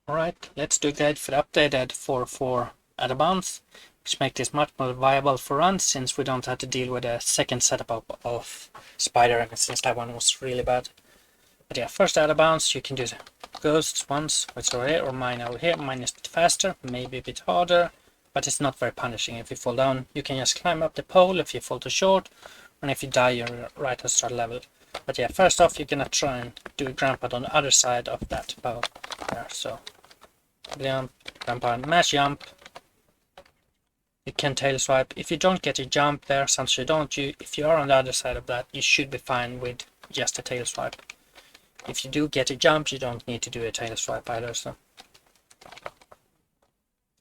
Alright, let's do a guide for the updated 4.4 out of bounds, which make this much more viable for runs since we don't have to deal with a second setup of spider since that one was really bad. But yeah, first out of bounds you can do ghosts once, which over here, or mine over here. Mine is a bit faster, maybe a bit harder, but it's not very punishing. If you fall down, you can just climb up the pole if you fall too short, and if you die, you're right at start level. But yeah, first off, you're gonna try and do a ground pound on the other side of that pole there. So jump, ground pound, mash jump. You can tail swipe. If you don't get a jump there, since you don't, if you are on the other side of that, you should be fine with just a tail swipe. If you do get a jump, you don't need to do a tail swipe either. So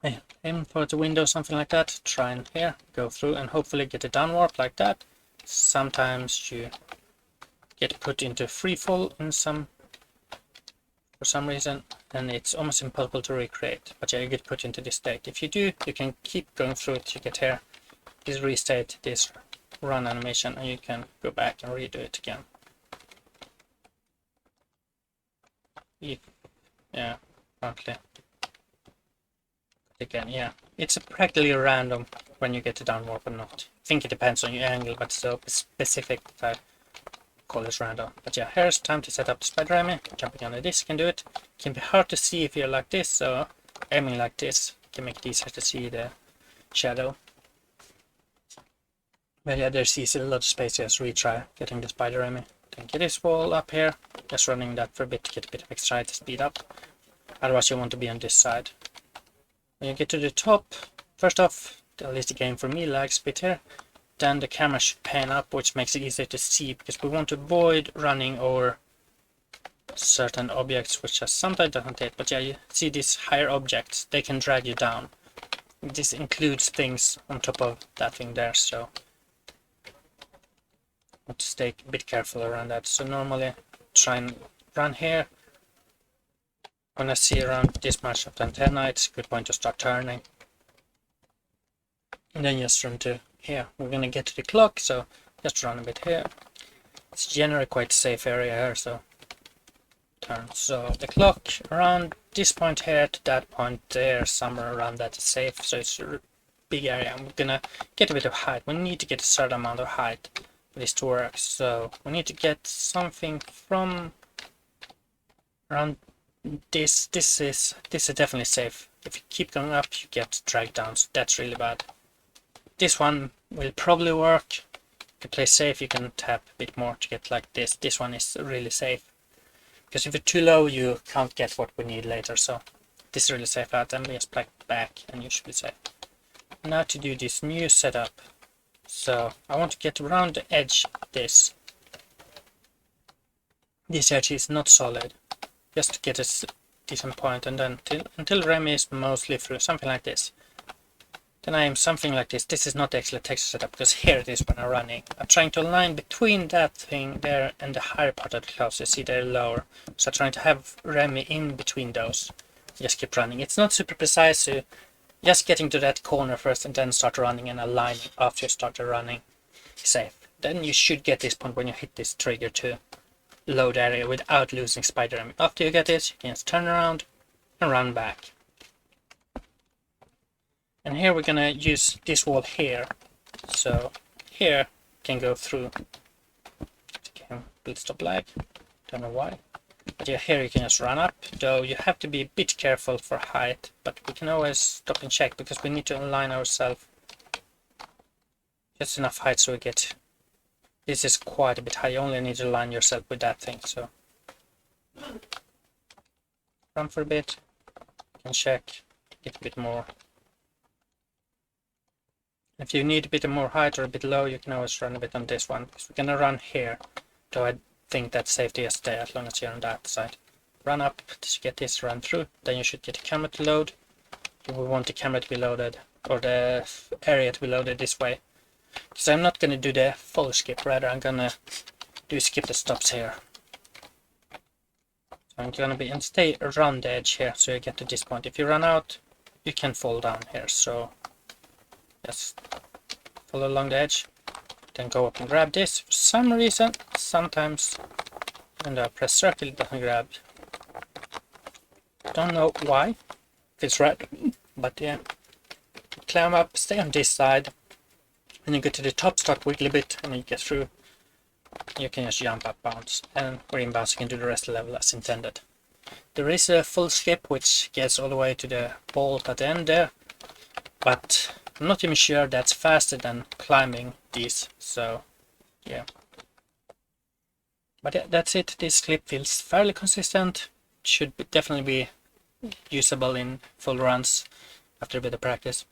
yeah, aim for the window, something like that. Try and here go through and hopefully get a down warp like that. Sometimes you get put into free fall in for some reason, and it's almost impossible to recreate. But yeah, you get put into this state. If you do, you can keep going through it. You get here, this restate, this run animation, and you can go back and redo it again. Yeah, apparently. Again, yeah, it's practically random when you get to down warp or not. I think it depends on your angle, but so specific that I call this random. But yeah, here's time to set up the spider army. Jumping on this can do it. It can be hard to see if you're like this, so aiming like this can make it easier to see the shadow. But yeah, there's easy a lot of space to just retry getting the spider army. Then get this wall up here, just running that for a bit to get a bit of extra height to speed up. Otherwise you want to be on this side. When you get to the top, first off, at least the game for me lags a bit here. Then the camera should pan up, which makes it easier to see, because we want to avoid running over certain objects, which sometimes doesn't hit. But yeah, you see these higher objects, they can drag you down. This includes things on top of that thing there, so want to stay a bit careful around that. So normally try and run here. When I see around this much of the antenna, it's a good point to start turning. And then just run to here. We're gonna get to the clock, so just run a bit here. It's generally quite a safe area here, so turn. So the clock around this point here to that point there, somewhere around that is safe. So it's a big area. We're gonna get a bit of height. We need to get a certain amount of height for this to work. So we need to get something from around this is definitely safe. If you keep going up, you get dragged down, so that's really bad. This one will probably work. To play safe, you can tap a bit more to get like this. This one is really safe, because if you're too low, you can't get what we need later. So this is really safe out, and we just plug back, and you should be safe. Now to do this new setup. So I want to get around the edge of this. This edge is not solid. Just to get a decent point, and then until Remy is mostly through, something like this. Then I aim something like this. This is not actually a texture setup, because here it is when I'm running. I'm trying to align between that thing there and the higher part of the clouds. You see they're lower. So I'm trying to have Remy in between those. Just keep running. It's not super precise, so just getting to that corner first and then start running and aligning after you start running is safe. Then you should get this point when you hit this trigger to load area without losing spider army. After you get this, you can just turn around and run back. And here we're gonna use this wall here. So here can go through. Okay, build stop lag. Don't know why. But yeah, here you can just run up. Though you have to be a bit careful for height, but we can always stop and check because we need to align ourselves just enough height so we get. This is quite a bit high. You only need to align yourself with that thing. So run for a bit. You can check. Get a bit more. If you need a bit more height or a bit low, you can always run a bit on this one. Because we're gonna run here. Though I think that safety is there as long as you're on that side. Run up to get this run through. Then you should get the camera to load. We want the camera to be loaded, or the area to be loaded this way. Because I'm not going to do the full skip, rather I'm going to do a skip that stops here. So I'm going to be and stay around the edge here, so you get to this point. If you run out, you can fall down here, so just follow along the edge, then go up and grab this. For some reason, sometimes when I press circle, it doesn't grab. don't know why. If it's red, but yeah. Climb up, stay on this side, and you get to the top, start wiggly a bit, and you get through. You can just jump up, bounce, and green bounce, you can do the rest of the level as intended. There is a full skip which gets all the way to the bolt at the end there, but I'm not even sure that's faster than climbing these, so yeah. But yeah, that's it. This clip feels fairly consistent. Should definitely be usable in full runs after a bit of practice.